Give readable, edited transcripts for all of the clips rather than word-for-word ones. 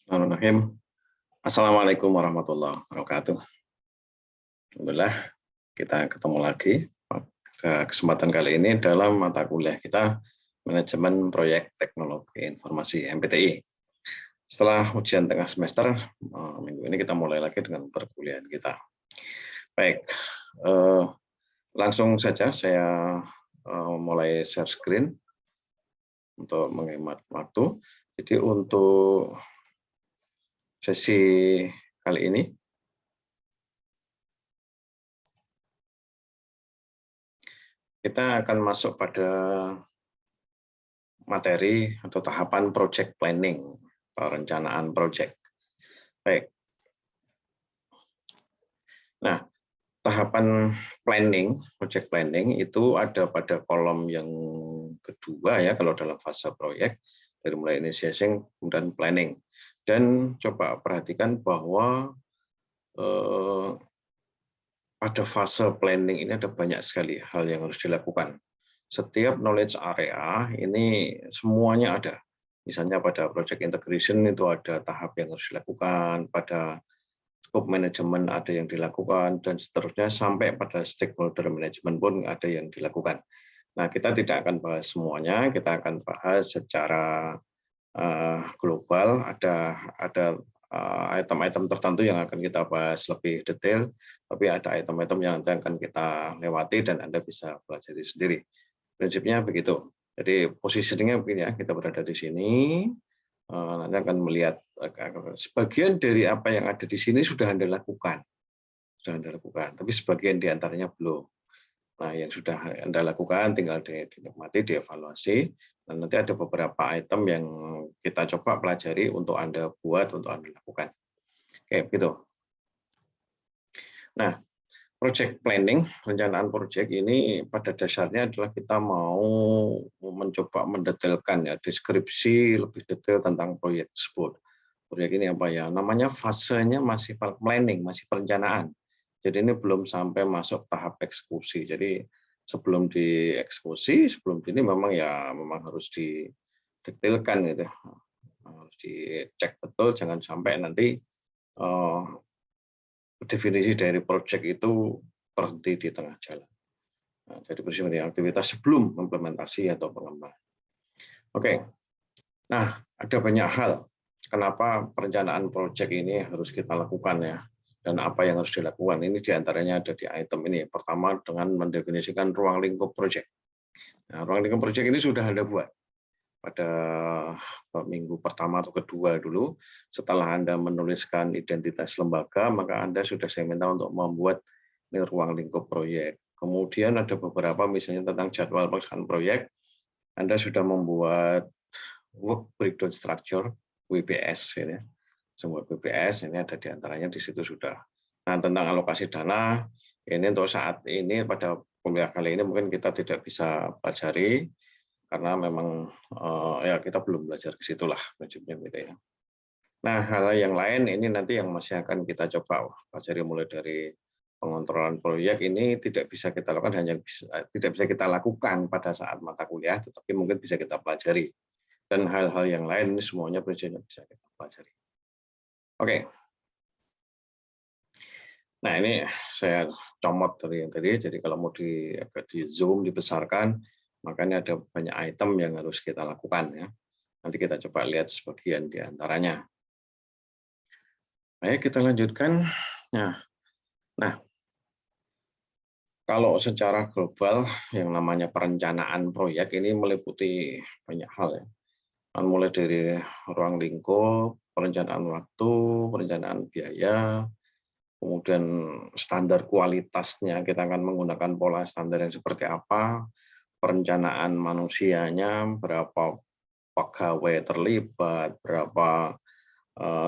Bismillahirrahmanirrahim. Assalamualaikum warahmatullahi wabarakatuh. Alhamdulillah kita ketemu lagi pada kesempatan kali ini dalam mata kuliah kita Manajemen Proyek Teknologi Informasi MPTI. Setelah ujian tengah semester, minggu ini kita mulai lagi dengan perkuliahan kita. Baik, langsung saja saya mulai share screen untuk menghemat waktu. Jadi untuk sesi kali ini kita akan masuk pada materi atau tahapan project planning, perencanaan project. Baik. Nah, tahapan planning, project planning itu ada pada kolom yang kedua ya kalau dalam fase proyek, dari mulai initiation kemudian planning. Dan coba perhatikan bahwa pada fase planning ini ada banyak sekali hal yang harus dilakukan. Setiap knowledge area ini semuanya ada. Misalnya pada project integration itu ada tahap yang harus dilakukan, pada scope management ada yang dilakukan, dan seterusnya sampai pada stakeholder management pun ada yang dilakukan. Nah, kita tidak akan bahas semuanya, kita akan bahas secara global, ada item-item tertentu yang akan kita bahas lebih detail, tapi ada item-item yang nanti akan kita lewati dan Anda bisa pelajari sendiri. Prinsipnya begitu. Jadi positioningnya begini ya, kita berada di sini, nanti akan melihat sebagian dari apa yang ada di sini sudah Anda lakukan, tapi sebagian di antaranya belum. Nah, yang sudah Anda lakukan tinggal dinikmati, dievaluasi, dan nanti ada beberapa item yang kita coba pelajari untuk Anda buat, untuk Anda lakukan. Oke, begitu. Nah, project planning, perencanaan project ini pada dasarnya adalah kita mau mencoba mendetailkan ya, deskripsi lebih detail tentang proyek tersebut. Proyek ini apa ya? Namanya fasenya masih planning, masih perencanaan. Jadi ini belum sampai masuk tahap eksekusi. Jadi sebelum dieksekusi, sebelum ini memang harus didetailkan gitu. Harus dicek betul, jangan sampai nanti definisi dari proyek itu berhenti di tengah jalan. Nah, jadi persiapan aktivitas sebelum implementasi atau pengembangan. Oke. Nah, ada banyak hal kenapa perencanaan proyek ini harus kita lakukan ya. Dan apa yang harus dilakukan, ini diantaranya ada di item ini. Pertama, dengan mendefinisikan ruang lingkup proyek. Nah, ruang lingkup proyek ini sudah Anda buat pada minggu pertama atau kedua dulu. Setelah Anda menuliskan identitas lembaga, maka Anda sudah saya minta untuk membuat ini ruang lingkup proyek. Kemudian ada beberapa misalnya tentang jadwal pelaksanaan proyek. Anda sudah membuat work breakdown structure, WBS ini. Semua BPS ini ada di antaranya di situ sudah. Nah, tentang alokasi dana ini untuk saat ini pada kuliah kali ini mungkin kita tidak bisa pelajari karena memang ya kita belum belajar ke situlah prinsipnya gitu ya. Nah, hal yang lain ini nanti yang masih akan kita coba pelajari mulai dari pengontrolan proyek ini tidak bisa kita lakukan tidak bisa kita lakukan pada saat mata kuliah, tetapi mungkin bisa kita pelajari. Dan hal-hal yang lain ini semuanya prinsipnya bisa kita pelajari. Oke. Nah, ini saya comot dari yang tadi. Jadi kalau mau di zoom, dibesarkan, makanya ada banyak item yang harus kita lakukan ya. Nanti kita coba lihat sebagian di antaranya. Baik, kita lanjutkan. Nah, kalau secara global yang namanya perencanaan proyek ini meliputi banyak hal ya. Mulai dari ruang lingkup, perencanaan waktu, perencanaan biaya, kemudian standar kualitasnya kita akan menggunakan pola standar yang seperti apa, perencanaan manusianya, berapa pegawai terlibat, berapa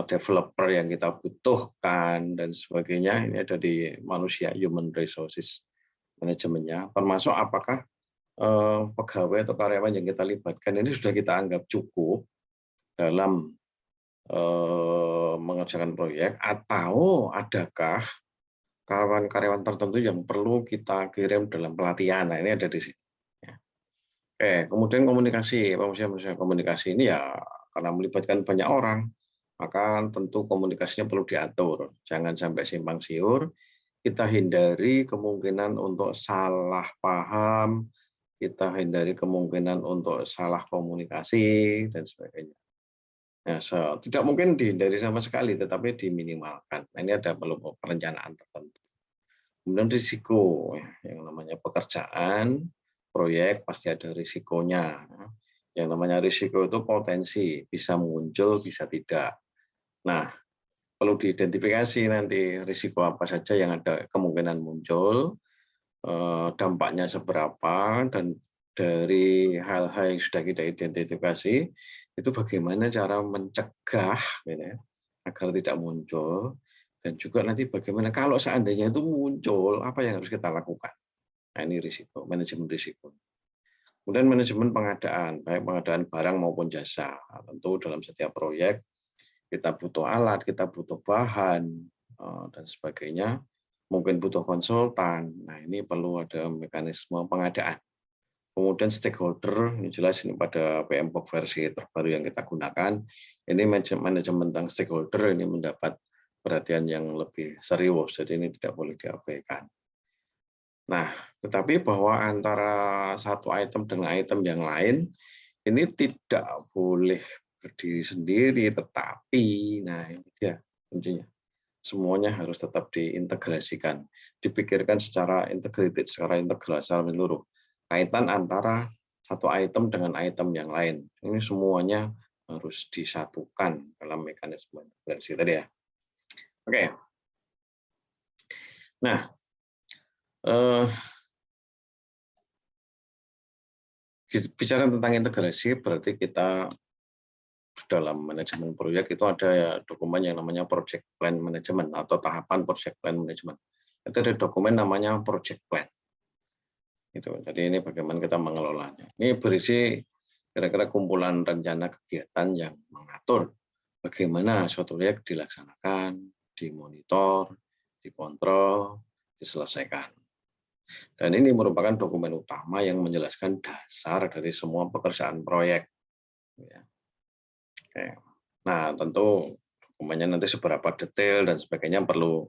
developer yang kita butuhkan, dan sebagainya. Ini ada di manusia, human resources manajemennya, termasuk apakah pegawai atau karyawan yang kita libatkan ini sudah kita anggap cukup dalam mengerjakan proyek, atau adakah karyawan-karyawan tertentu yang perlu kita kirim dalam pelatihan. Nah, ini ada di sini. Kemudian komunikasi, manusia komunikasi ini ya karena melibatkan banyak orang, maka tentu komunikasinya perlu diatur. Jangan sampai simpang siur, kita hindari kemungkinan untuk salah paham, kita hindari kemungkinan untuk salah komunikasi, dan sebagainya. Nah, tidak mungkin dihindari sama sekali, tetapi diminimalkan. Nah, ini ada perlu perencanaan tertentu. Kemudian risiko, yang namanya pekerjaan, proyek pasti ada risikonya. Yang namanya risiko itu potensi, bisa muncul, bisa tidak. Nah, perlu diidentifikasi nanti risiko apa saja yang ada kemungkinan muncul, dampaknya seberapa, dan dari hal-hal yang sudah kita identifikasi, itu bagaimana cara mencegah gitu ya, agar tidak muncul, dan juga nanti bagaimana kalau seandainya itu muncul, apa yang harus kita lakukan. Nah, ini risiko, manajemen risiko. Kemudian manajemen pengadaan, baik pengadaan barang maupun jasa. Tentu dalam setiap proyek kita butuh alat, kita butuh bahan, dan sebagainya. Mungkin butuh konsultan. Nah, ini perlu ada mekanisme pengadaan. Kemudian stakeholder, ini jelas ini pada PMBOK versi terbaru yang kita gunakan. Ini manajemen tentang stakeholder ini mendapat perhatian yang lebih serius, jadi ini tidak boleh diabaikan. Nah, tetapi bahwa antara satu item dengan item yang lain, ini tidak boleh berdiri sendiri, tetapi, nah ini dia kuncinya. Semuanya harus tetap diintegrasikan, dipikirkan secara integrated, secara integral, secara menyeluruh. Kaitan antara satu item dengan item yang lain. Ini semuanya harus disatukan dalam mekanisme integrasi tadi ya. Oke. Nah, bicara tentang integrasi berarti kita dalam manajemen proyek itu ada dokumen yang namanya project plan management atau tahapan project plan management. Itu ada dokumen namanya project plan. Itu. Jadi ini bagaimana kita mengelolanya. Ini berisi kira-kira kumpulan rencana kegiatan yang mengatur bagaimana suatu proyek dilaksanakan, dimonitor, dikontrol, diselesaikan. Dan ini merupakan dokumen utama yang menjelaskan dasar dari semua pekerjaan proyek. Nah, tentu dokumennya nanti seberapa detail dan sebagainya perlu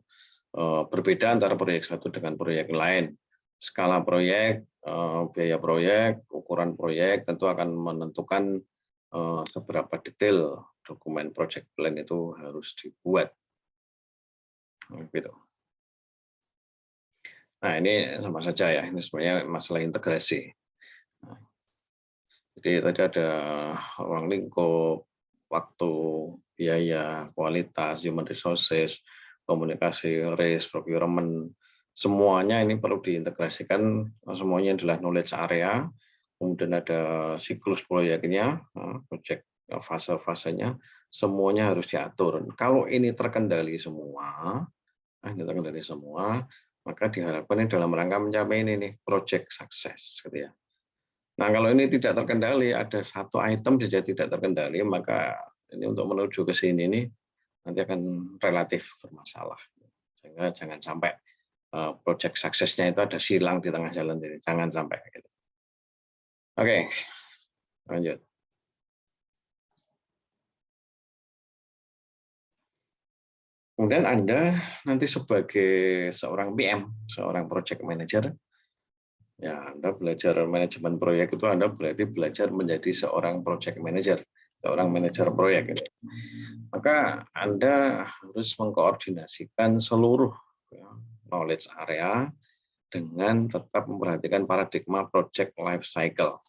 berbeda antara proyek satu dengan proyek lain. Skala proyek, biaya proyek, ukuran proyek tentu akan menentukan seberapa detail dokumen project plan itu harus dibuat. Gitu. Nah, ini sama saja ya, ini sebenarnya masalah integrasi. Nah, jadi tadi ada ruang lingkup, waktu, biaya, kualitas, human resources, komunikasi, risk, procurement, semuanya ini perlu diintegrasikan, semuanya adalah knowledge area, kemudian ada siklus proyeknya, project fase-fasenya, semuanya harus diatur. Kalau ini terkendali semua, maka diharapkan ini dalam rangka mencapai ini nih, project success, gitu ya. Nah, kalau ini tidak terkendali, ada satu item saja tidak terkendali, maka ini untuk menuju ke sini nih nanti akan relatif bermasalah. Sehingga jangan sampai project suksesnya itu ada silang di tengah jalan ini, jangan sampai gitu. Oke, lanjut. Kemudian Anda nanti sebagai seorang PM, seorang project manager, ya Anda belajar manajemen proyek itu Anda berarti belajar menjadi seorang project manager, seorang manajer proyek. Maka Anda harus mengkoordinasikan seluruh knowledge area dengan tetap memperhatikan paradigma project life cycle.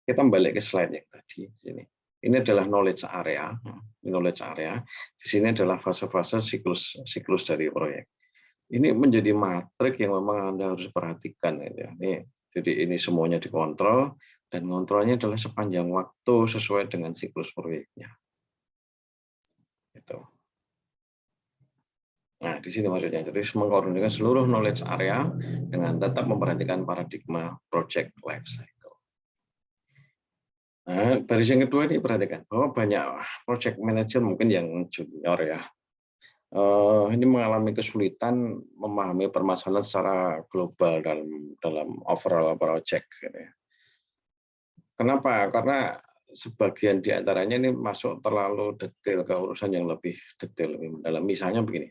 Kita balik ke slide yang tadi. Ini adalah knowledge area. Knowledge area. Di sini adalah fase-fase siklus dari proyek. Ini menjadi matrik yang memang Anda harus perhatikan. Jadi ini semuanya dikontrol, dan kontrolnya adalah sepanjang waktu sesuai dengan siklus proyeknya. Gitu. Nah, di sini maksudnya. Jadi mengkoordinasikan seluruh knowledge area dengan tetap memperhatikan paradigma project life cycle. Nah, baris yang kedua ini perhatikan bahwa banyak project manager mungkin yang junior ya, ini mengalami kesulitan memahami permasalahan secara global dalam overall project. Kenapa? Karena sebagian di antaranya ini masuk terlalu detail ke urusan yang lebih detail, lebih mendalam. Misalnya begini,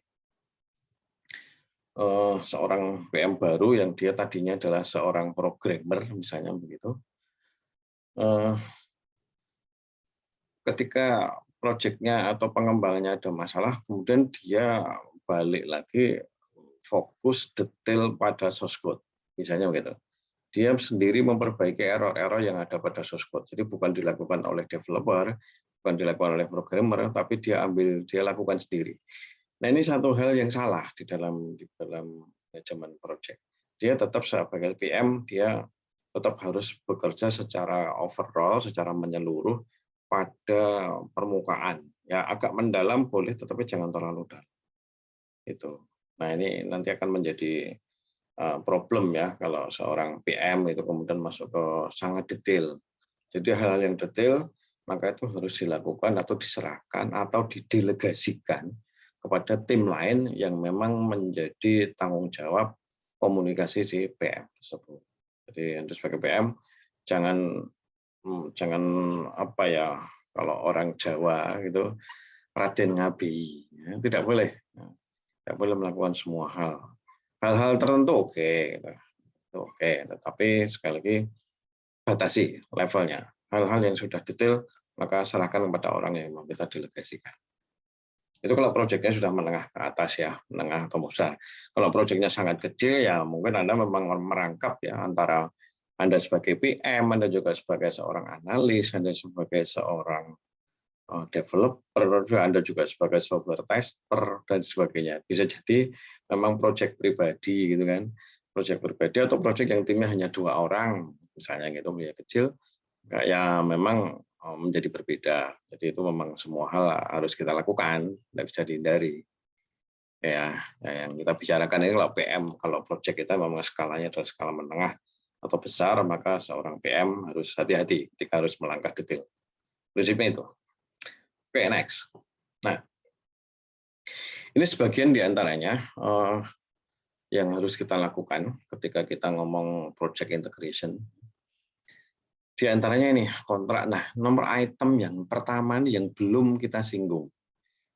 seorang PM baru yang dia tadinya adalah seorang programmer, misalnya begitu. Ketika proyeknya atau pengembangannya ada masalah, kemudian dia balik lagi fokus detail pada source code, misalnya begitu. Dia sendiri memperbaiki error-error yang ada pada source code. Jadi bukan dilakukan oleh developer, bukan dilakukan oleh programmer, tapi dia lakukan sendiri. Nah, ini satu hal yang salah di dalam manajemen project. Dia tetap sebagai PM, dia tetap harus bekerja secara overall, secara menyeluruh pada permukaan. Ya, agak mendalam boleh, tetapi jangan terlalu dalam. Itu. Nah, ini nanti akan menjadi problem ya kalau seorang PM itu kemudian masuk ke sangat detail. Jadi hal-hal yang detail maka itu harus dilakukan atau diserahkan atau didelegasikan kepada tim lain yang memang menjadi tanggung jawab komunikasi di PM tersebut. Jadi Anda sebagai PM jangan apa ya, kalau orang Jawa gitu Raden Ngabi, ya, tidak boleh melakukan semua hal. Hal-hal tertentu oke, tetapi sekali lagi batasi levelnya. Hal-hal yang sudah detail maka serahkan kepada orang yang mau kita delegasikan. Itu kalau proyeknya sudah menengah ke atas ya, menengah atau besar. Kalau proyeknya sangat kecil ya mungkin Anda memang merangkap ya antara Anda sebagai PM, Anda juga sebagai seorang analis, Anda sebagai seorang developer, Anda juga sebagai software tester dan sebagainya. Bisa jadi memang proyek pribadi gitu kan, proyek pribadi atau proyek yang timnya hanya 2 orang misalnya gitu ya, kecil, ya memang menjadi berbeda. Jadi itu memang semua hal harus kita lakukan, tidak bisa dihindari. Ya, yang kita bicarakan ini kalau PM, kalau proyek kita memang skalanya adalah skala menengah atau besar, maka seorang PM harus hati-hati ketika harus melangkah detail. Prinsipnya itu. Oke, next. Nah, ini sebagian di antaranya yang harus kita lakukan ketika kita ngomong project integration. Di antaranya ini kontrak. Nah, nomor item yang pertama nih yang belum kita singgung.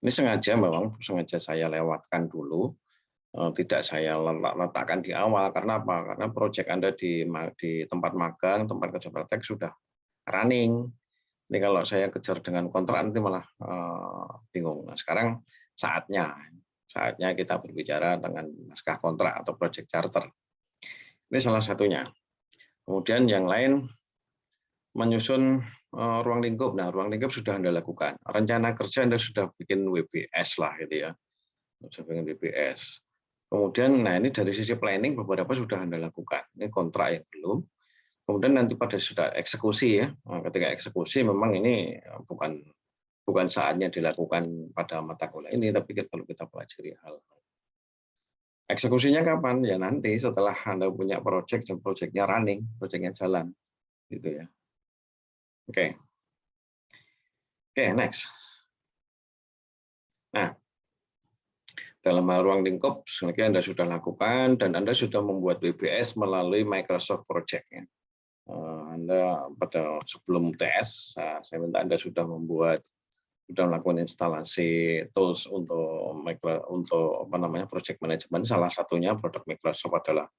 Ini sengaja saya lewatkan dulu, tidak saya letakkan di awal. Karena apa? Karena project Anda di tempat magang, tempat kerja praktek sudah running. Ini kalau saya kejar dengan kontrak nanti malah bingung. Nah, sekarang saatnya kita berbicara dengan naskah kontrak atau project charter. Ini salah satunya. Kemudian yang lain menyusun ruang lingkup. Nah, ruang lingkup sudah Anda lakukan. Rencana kerja Anda sudah bikin WBS lah gitu ya. Sudah bikin WBS. Kemudian, nah ini dari sisi planning beberapa sudah Anda lakukan. Ini kontrak yang belum. Kemudian nanti pada sudah eksekusi ya, ketika eksekusi memang ini bukan saatnya dilakukan pada mata kuliah ini, tapi kalau kita pelajari hal. Eksekusinya kapan? Ya nanti setelah Anda punya proyek dan proyeknya running, proyeknya jalan, gitu ya. Oke, next. Nah, dalam hal ruang lingkup, sebenarnya Anda sudah lakukan dan Anda sudah membuat WBS melalui Microsoft Project. Ya. Anda pada sebelum tes, saya minta Anda sudah melakukan instalasi tools untuk project management. Salah satunya produk Microsoft adalah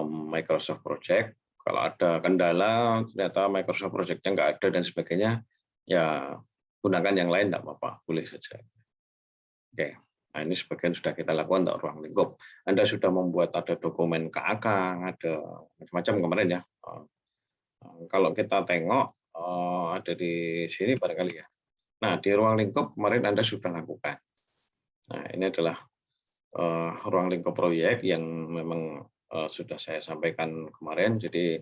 Microsoft Project. Kalau ada kendala, ternyata Microsoft Project-nya nggak ada dan sebagainya, ya gunakan yang lain nggak apa-apa, boleh saja. Oke. Nah, ini sebagian sudah kita lakukan untuk ruang lingkup. Anda sudah membuat ada dokumen KAK, ada macam-macam kemarin ya. Kalau kita tengok ada di sini barangkali ya. Nah, di ruang lingkup kemarin Anda sudah lakukan. Nah, ini adalah ruang lingkup proyek yang memang sudah saya sampaikan kemarin. Jadi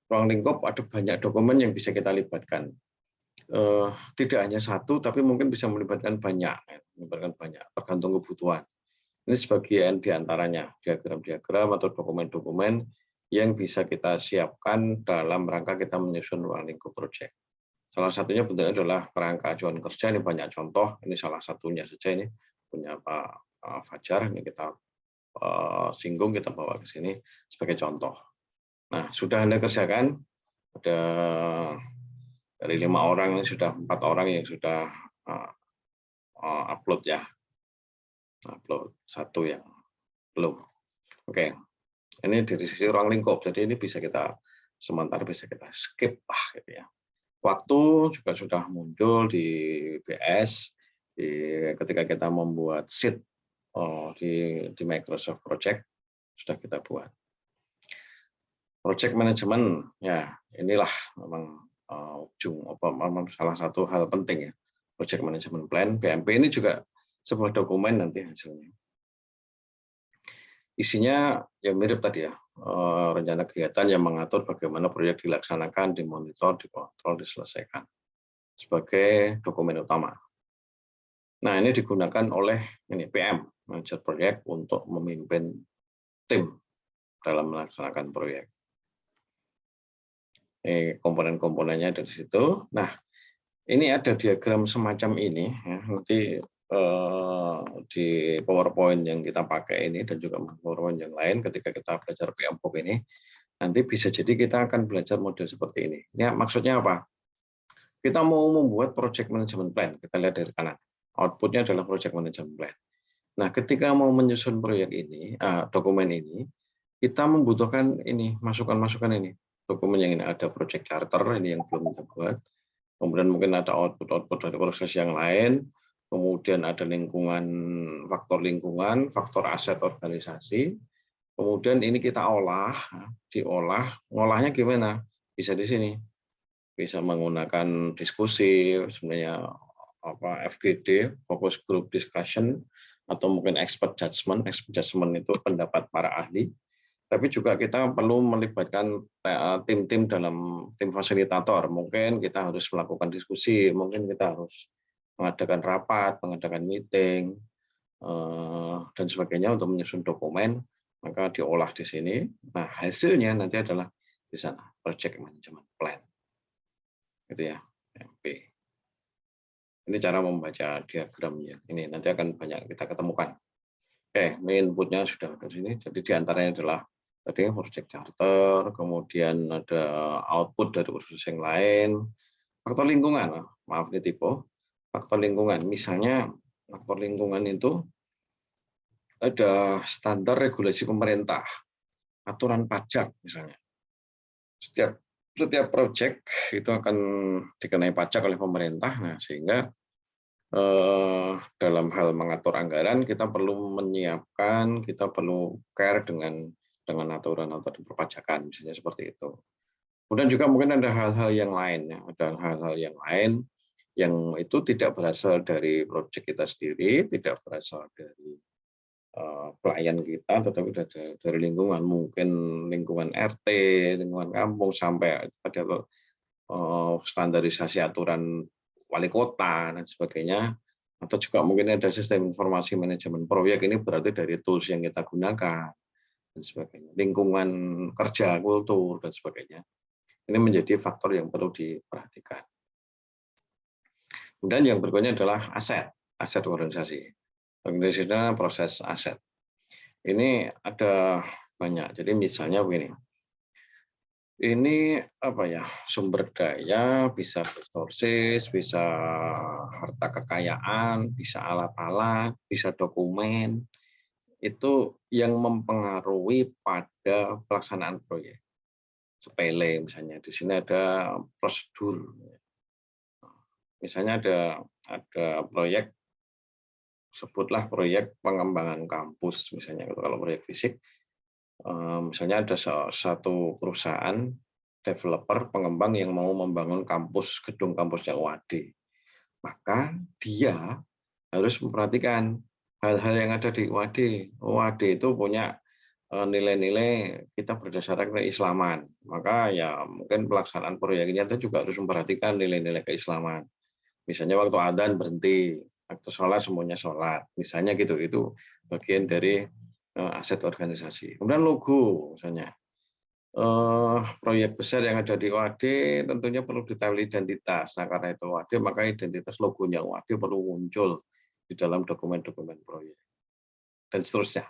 ruang lingkup ada banyak dokumen yang bisa kita libatkan. Tidak hanya satu, tapi mungkin bisa melibatkan banyak, tergantung kebutuhan. Ini sebagian diantaranya diagram-diagram atau dokumen-dokumen yang bisa kita siapkan dalam rangka kita menyusun ruang lingkup proyek. Salah satunya bentuknya adalah kerangka acuan kerja, ini banyak contoh, ini salah satunya saja ini punya Pak Fajar, ini kita singgung, kita bawa ke sini sebagai contoh. Nah, sudah Anda kerjakan, ada Dari 5 orang ini sudah 4 orang yang sudah upload ya. Upload, 1 yang belum. Oke. Ini dari sisi ruang lingkup. Jadi ini bisa kita sementara bisa kita skip lah gitu ya. Waktu juga sudah muncul di BS ketika kita membuat sheet di Microsoft Project sudah kita buat. Project management ya inilah memang salah satu hal penting ya. Project management plan PMP ini juga sebuah dokumen nanti hasilnya. Isinya ya mirip tadi ya, rencana kegiatan yang mengatur bagaimana proyek dilaksanakan, dimonitor, dikontrol, diselesaikan sebagai dokumen utama. Nah, ini digunakan oleh PM, manajer proyek, untuk memimpin tim dalam melaksanakan proyek. Komponen-komponennya dari situ. Nah, ini ada diagram semacam ini, ya, nanti di PowerPoint yang kita pakai ini dan juga PowerPoint yang lain ketika kita belajar PMBOK ini, nanti bisa jadi kita akan belajar model seperti ini. Ini maksudnya apa? Kita mau membuat project management plan, kita lihat dari kanan. Outputnya adalah project management plan. Nah, ketika mau menyusun proyek ini, dokumen ini, kita membutuhkan ini, masukan-masukan ini. Dokumen yang ini ada project charter, ini yang belum kita buat. Kemudian mungkin ada output dari proses yang lain. Kemudian ada faktor aset organisasi. Kemudian ini kita diolah. Ngolahnya gimana? Bisa di sini. Bisa menggunakan diskusi, sebenarnya FGD, focus group discussion, atau mungkin expert judgment. Expert judgment itu pendapat para ahli. Tapi juga kita perlu melibatkan tim-tim dalam tim fasilitator. Mungkin kita harus melakukan diskusi, mungkin kita harus mengadakan rapat, mengadakan meeting, dan sebagainya untuk menyusun dokumen, maka diolah di sini. Nah, hasilnya nanti adalah di sana, project management plan. Gitu ya, MP. Ini cara membaca diagramnya. Ini nanti akan banyak kita ketemukan. Oke, ini inputnya sudah ada di sini. Jadi diantaranya adalah tadi project charter, kemudian ada output dari proses yang lain, faktor lingkungan. Maaf ini tipe. Faktor lingkungan, misalnya faktor lingkungan itu ada standar regulasi pemerintah, aturan pajak misalnya. Setiap proyek itu akan dikenai pajak oleh pemerintah, nah sehingga dalam hal mengatur anggaran kita perlu menyiapkan, kita perlu care dengan aturan-aturan perpajakan, misalnya seperti itu. Kemudian juga mungkin ada hal-hal yang lain, ya. Ada hal-hal yang lain yang itu tidak berasal dari proyek kita sendiri, tidak berasal dari klien kita, tetapi dari lingkungan, mungkin lingkungan RT, lingkungan kampung, sampai pada standarisasi aturan wali kota dan sebagainya, atau juga mungkin ada sistem informasi manajemen proyek, ini berarti dari tools yang kita gunakan dan sebagainya, lingkungan kerja, kultur dan sebagainya. Ini menjadi faktor yang perlu diperhatikan. Kemudian yang berikutnya adalah aset organisasi. Organisasinya proses aset. Ini ada banyak. Jadi misalnya begini. Ini sumber daya, bisa resources, bisa harta kekayaan, bisa alat-alat, bisa dokumen. Itu yang mempengaruhi pada pelaksanaan proyek. Sepele misalnya, di sini ada prosedur. Misalnya ada proyek, sebutlah proyek pengembangan kampus, misalnya kalau proyek fisik. Misalnya ada satu perusahaan developer pengembang yang mau membangun gedung kampusnya UAD, maka dia harus memperhatikan hal-hal yang ada di UAD. UAD itu punya nilai-nilai kita berdasarkan keislaman, maka ya mungkin pelaksanaan proyek ini juga harus memperhatikan nilai-nilai keislaman. Misalnya waktu adzan berhenti, waktu sholat semuanya sholat, misalnya gitu. Itu bagian dari aset organisasi. Kemudian logo, misalnya proyek besar yang ada di OAD tentunya perlu detail identitas. Nah, karena itu OAD, maka identitas logonya OAD perlu muncul di dalam dokumen-dokumen proyek dan seterusnya,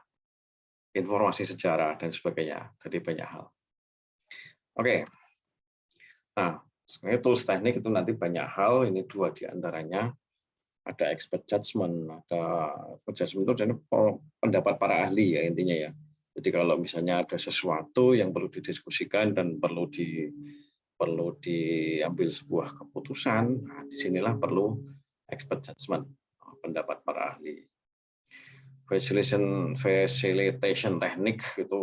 informasi sejarah dan sebagainya. Jadi banyak hal. Oke. Nah, Sebenarnya tools teknik itu nanti banyak hal, ini 2 di antaranya. Ada expert judgment, ada judgment itu jadi pendapat para ahli ya intinya ya. Jadi kalau misalnya ada sesuatu yang perlu didiskusikan dan perlu diambil sebuah keputusan, nah, disinilah perlu expert judgment, pendapat para ahli. Facilitation teknik itu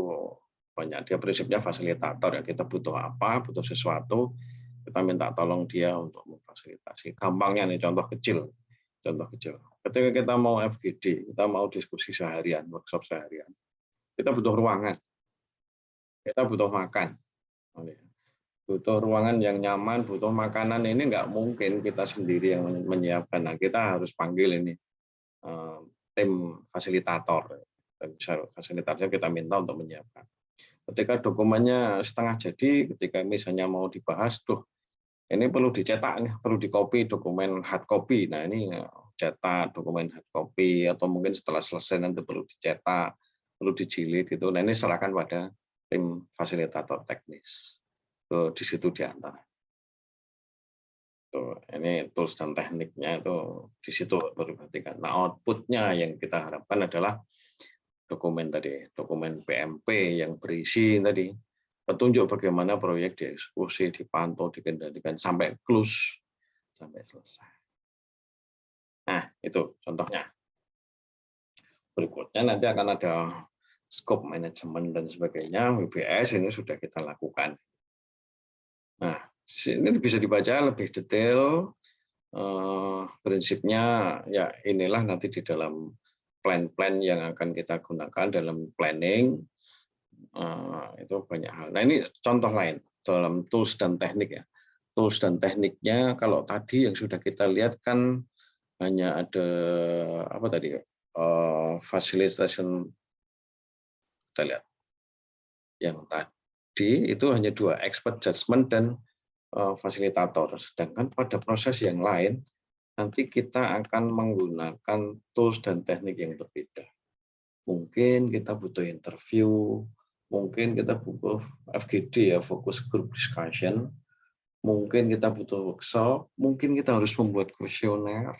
banyak, dia prinsipnya fasilitator ya, kita butuh apa, butuh sesuatu, kita minta tolong dia untuk memfasilitasi. Gampangnya nih contoh kecil. Ketika kita mau FGD, kita mau diskusi seharian, workshop seharian, kita butuh ruangan, kita butuh makan, butuh ruangan yang nyaman, butuh makanan. Ini nggak mungkin kita sendiri yang menyiapkan. Nah, kita harus panggil ini tim fasilitator. Fasilitatornya kita minta untuk menyiapkan. Ketika dokumennya setengah jadi, ketika misalnya mau dibahas, ini perlu dicetak, perlu dikopi dokumen hard copy. Nah, ini cetak dokumen hard copy, atau mungkin setelah selesai nanti perlu dicetak, perlu dijilid itu. Nah, ini serahkan pada tim fasilitator teknis. Di situ di antara. Ini tools dan tekniknya itu di situ perlu diperhatikan. Nah, outputnya yang kita harapkan adalah dokumen tadi, dokumen PMP yang berisi tadi petunjuk bagaimana proyek dieksekusi, dipantau, dikendalikan sampai close, sampai selesai. Nah, itu contohnya. Berikutnya nanti akan ada scope management dan sebagainya, WBS ini sudah kita lakukan. Nah, ini bisa dibaca lebih detail, prinsipnya ya inilah nanti di dalam plan-plan yang akan kita gunakan dalam planning, itu banyak hal. Nah, ini contoh lain dalam tools dan teknik ya. Tools dan tekniknya kalau tadi yang sudah kita lihat kan hanya ada apa tadi? Facilitation, kita lihat. Yang tadi itu hanya 2, expert judgment dan fasilitator. Sedangkan pada proses yang lain nanti kita akan menggunakan tools dan teknik yang berbeda. Mungkin kita butuh interview, mungkin kita butuh FGD ya, focus group discussion, mungkin kita butuh workshop, mungkin kita harus membuat kuesioner,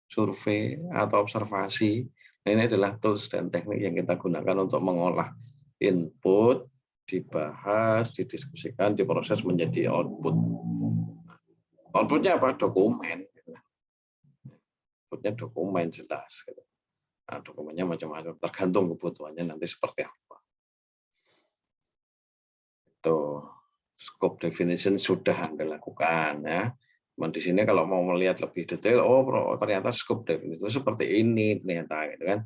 survei, atau observasi. Nah, ini adalah tools dan teknik yang kita gunakan untuk mengolah input, dibahas, didiskusikan, diproses menjadi output. Outputnya apa? Dokumen. Outputnya dokumen jelas. Nah, dokumennya macam-macam, tergantung kebutuhannya nanti seperti apa. Itu scope definition sudah Anda lakukan ya. Cuman di sini kalau mau melihat lebih detail, ternyata scope definition itu seperti ini ternyata gitu kan.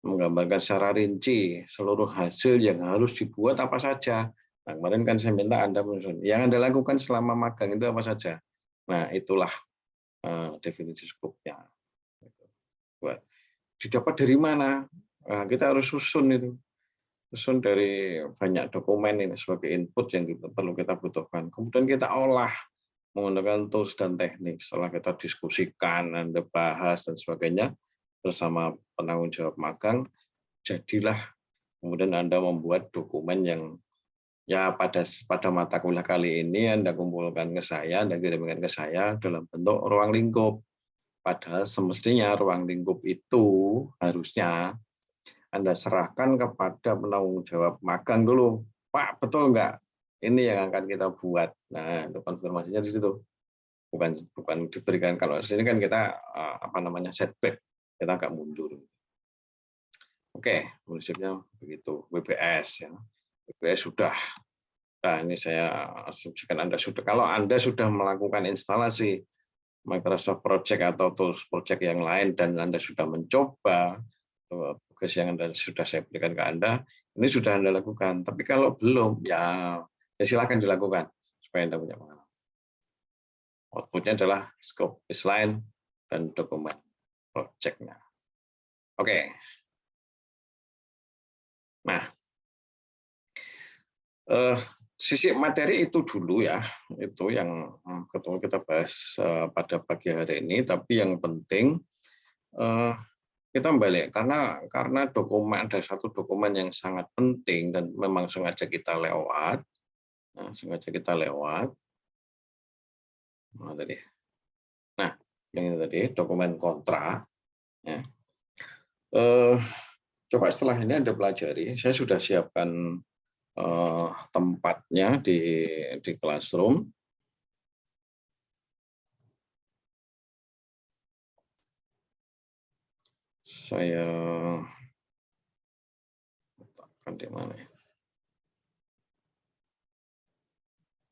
Menggambarkan secara rinci seluruh hasil yang harus dibuat apa saja. Nah, kemarin kan saya minta Anda menyusun yang Anda lakukan selama magang itu apa saja. Nah, itulah definisi scope-nya. Didapat dari mana? Nah, kita harus susun itu. Susun dari banyak dokumen ini sebagai input yang perlu kita butuhkan. Kemudian kita olah menggunakan tools dan teknik. Setelah kita diskusikan, Anda bahas dan sebagainya bersama penanggung jawab magang, jadilah kemudian Anda membuat dokumen yang ya pada mata kuliah kali ini Anda kumpulkan ke saya, Anda kirimkan ke saya dalam bentuk ruang lingkup. Padahal semestinya ruang lingkup itu harusnya Anda serahkan kepada penanggung jawab magang dulu. Pak, betul nggak? Ini yang akan kita buat. Nah, itu konfirmasinya di situ. Bukan diberikan, kalau di sini kan kita setback, kita nggak mundur. Oke, prinsipnya begitu. WBS ya. WBS sudah. Nah, ini saya asumsikan Anda sudah. Kalau Anda sudah melakukan instalasi Microsoft Project atau tools project yang lain dan Anda sudah mencoba tugas yang sudah saya berikan ke Anda, ini sudah Anda lakukan. Tapi kalau belum, ya silakan dilakukan supaya Anda punya pengalaman. Outputnya adalah scope baseline dan dokumen project-nya. Oke. Nah, sisi materi itu dulu ya, itu yang ketemu kita bahas pada pagi hari ini. Tapi yang penting kita balik karena dokumen, ada satu dokumen yang sangat penting dan memang sengaja kita lewat, Nah, ini tadi dokumen kontrak. Ya. Coba setelah ini Anda pelajari, saya sudah siapkan tempatnya di Classroom. Saya letakkan di mana ya?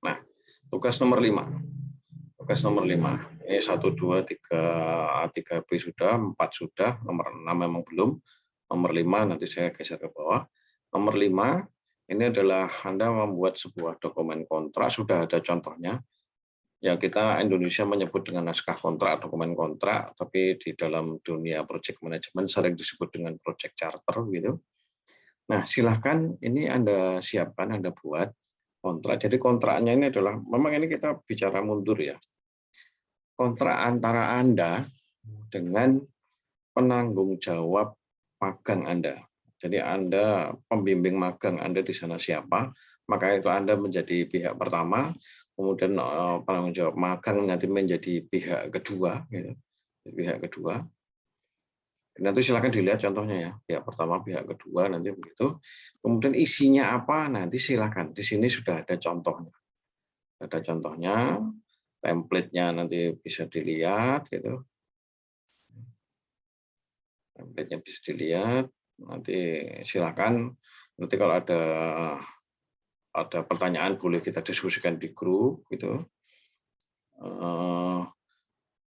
Nah, tugas nomor 5. Tugas nomor 5. Ini 1, 2, 3B sudah, 4 sudah, nomor 6 memang belum. Nomor 5 nanti saya geser ke bawah. Nomor 5 ini adalah Anda membuat sebuah dokumen kontrak, sudah ada contohnya. Ya, kita Indonesia menyebut dengan naskah kontrak, dokumen kontrak, tapi di dalam dunia project management sering disebut dengan project charter gitu. Nah, silahkan ini Anda siapkan, Anda buat kontrak. Jadi kontraknya ini adalah, memang ini kita bicara mundur ya. Kontrak antara Anda dengan penanggung jawab magang Anda. Jadi Anda, pembimbing magang Anda di sana siapa, maka itu Anda menjadi pihak pertama, kemudian penanggung jawab magang nanti menjadi pihak kedua, gitu. Pihak kedua. Nanti silakan dilihat contohnya ya, pihak pertama, pihak kedua, nanti begitu. Kemudian isinya apa, nanti silakan. Di sini sudah ada contohnya. Ada contohnya, template-nya nanti bisa dilihat, gitu. Template-nya bisa dilihat. Nanti silakan. Nanti kalau ada pertanyaan boleh kita diskusikan di grup, gitu.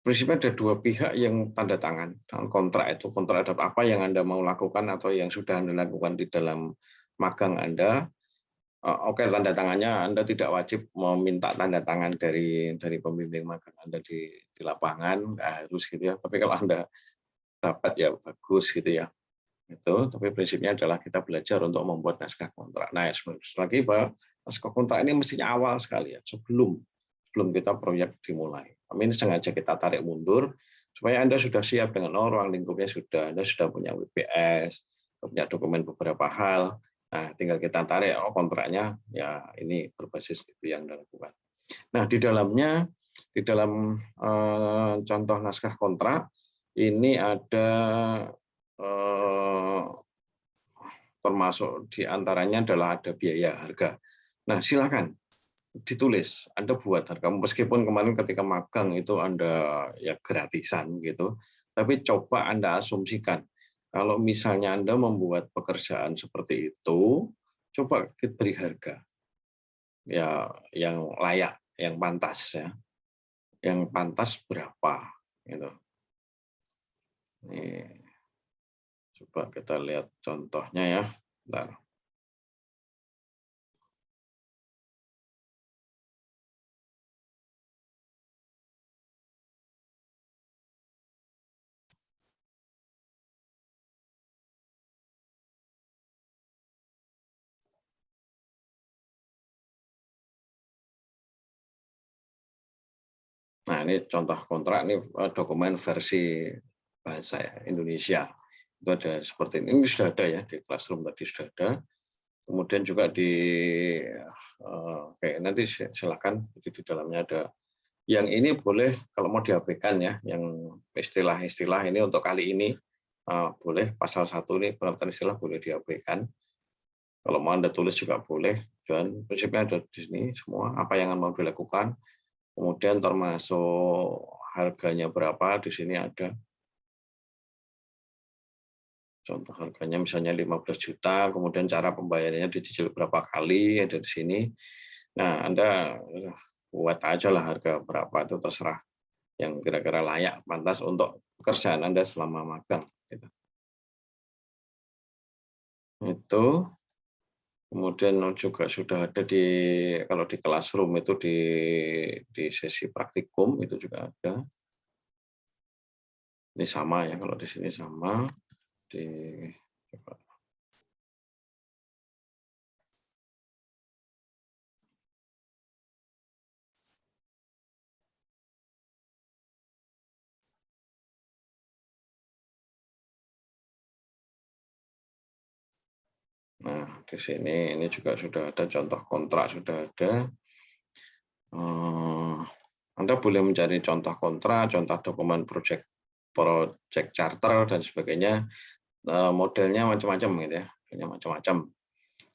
Prinsipnya ada dua pihak yang tanda tangan kontrak itu. Kontrak ada apa yang Anda mau lakukan atau yang sudah Anda lakukan di dalam magang Anda. Oke, tanda tangannya Anda tidak wajib meminta tanda tangan dari pembimbing magang Anda di lapangan, nggak harus gitu ya. Tapi kalau Anda dapat ya bagus gitu ya. Itu, tapi prinsipnya adalah kita belajar untuk membuat naskah kontrak. Nah, lagi bahwa naskah kontrak ini mestinya awal sekali ya, sebelum kita proyek dimulai. Kami ini sengaja kita tarik mundur supaya Anda sudah siap dengan ruang lingkupnya sudah, Anda sudah punya WPS, punya dokumen beberapa hal. Nah, tinggal kita tarik kontraknya ya ini berbasis itu yang Anda lakukan. Nah, di dalam contoh naskah kontrak ini ada termasuk diantaranya adalah ada biaya harga. Nah, silakan ditulis, Anda buat harga. Meskipun kemarin ketika magang itu Anda ya gratisan gitu, tapi coba Anda asumsikan kalau misalnya Anda membuat pekerjaan seperti itu, coba beri harga ya yang layak, yang pantas ya, yang pantas berapa gitu. Ini coba kita lihat contohnya ya. Bentar. Nah, ini contoh kontrak, ini dokumen versi bahasa Indonesia. Itu ada seperti ini sudah ada ya, di Classroom tadi sudah ada. Kemudian juga kayak nanti silakan di dalamnya ada. Yang ini boleh kalau mau diabaikan ya, yang istilah-istilah ini untuk kali ini boleh pasal 1 ini pengertian istilah boleh diabaikan. Kalau mau Anda tulis juga boleh. Dan prinsipnya ada di sini semua apa yang mau dilakukan. Kemudian termasuk harganya berapa, di sini ada. Contoh harganya misalnya 15 juta, kemudian cara pembayarannya dicicil berapa kali, ada di sini. Nah, Anda buat aja lah harga berapa, itu terserah yang kira-kira layak, pantas untuk pekerjaan Anda selama magang. Gitu. Itu. Kemudian juga sudah ada kalau di Classroom itu di sesi praktikum itu juga ada. Ini sama ya, kalau di sini sama. Nah, di sini ini juga sudah ada contoh kontrak, sudah ada. Anda boleh mencari contoh kontrak, contoh dokumen project charter dan sebagainya. Modelnya macam-macam gitu ya, macam-macam.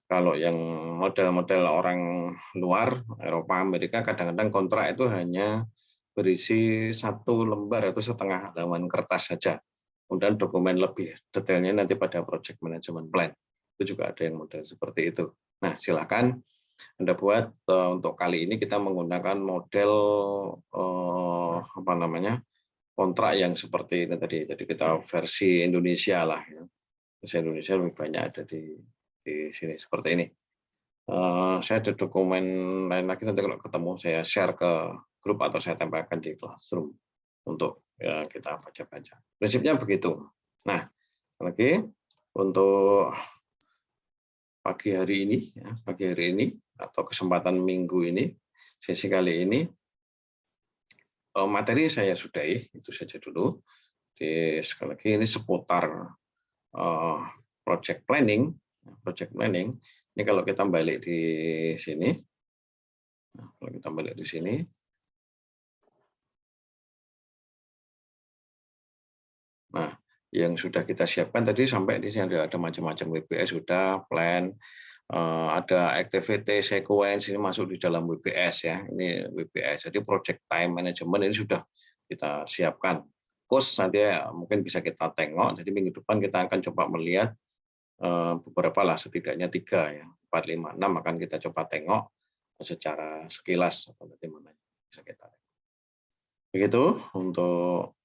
Kalau yang model-model orang luar, Eropa, Amerika, kadang-kadang kontrak itu hanya berisi 1 lembar atau setengah halaman kertas saja. Kemudian dokumen lebih detailnya nanti pada project management plan. Itu juga ada yang model seperti itu. Nah, silakan Anda buat. Untuk kali ini kita menggunakan model kontrak yang seperti ini tadi. Jadi kita versi Indonesia lah. Ya. Versi Indonesia lebih banyak ada di sini seperti ini. Saya ada dokumen lain lagi, nanti kalau ketemu saya share ke grup atau saya tempelkan di Classroom untuk ya, kita baca-baca. Prinsipnya begitu. Nah, lagi untuk pagi hari ini atau kesempatan minggu ini, sesi kali ini, materi saya sudahi, itu saja dulu. Sekali lagi ini seputar project planning. Ini kalau kita balik di sini, nah, yang sudah kita siapkan tadi sampai di sini ada macam-macam WBS sudah, plan, ada activity sequence, ini masuk di dalam WBS ya, ini WBS. Jadi project time management ini sudah kita siapkan. Cost nanti mungkin bisa kita tengok. Jadi minggu depan kita akan coba melihat beberapa lah, setidaknya 3 ya, 4, 5, 6 akan kita coba tengok secara sekilas atau bagaimana bisa kita. Begitu untuk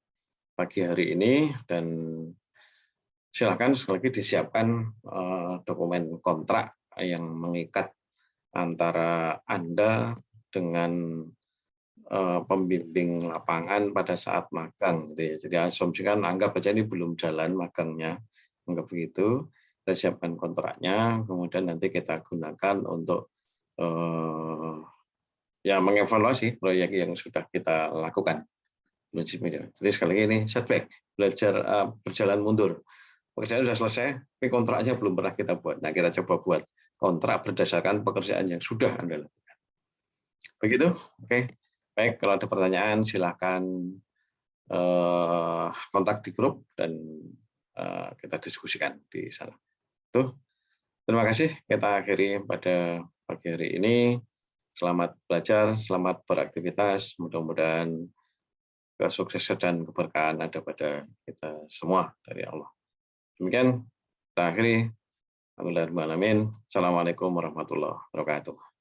pagi hari ini, dan silakan sekali lagi disiapkan dokumen kontrak yang mengikat antara Anda dengan pembimbing lapangan pada saat magang. Jadi asumsikan, anggap aja ini belum jalan magangnya, anggap begitu. Kita siapkan kontraknya, kemudian nanti kita gunakan untuk ya mengevaluasi proyek yang sudah kita lakukan. Jadi sekali lagi ini setback, belajar berjalan mundur. Pekerjaan sudah selesai, tapi kontraknya belum pernah kita buat. Nah, kita coba buat kontrak berdasarkan pekerjaan yang sudah Anda lakukan. Begitu? Oke. Baik, kalau ada pertanyaan silakan kontak di grup dan kita diskusikan di sana. Tuh. Terima kasih. Kita akhiri pada pagi hari ini. Selamat belajar, selamat beraktivitas. Mudah-mudahan kesuksesan dan keberkahan ada pada kita semua dari Allah. Demikian kita akhiri. Alhamdulillah. Assalamualaikum warahmatullahi wabarakatuh.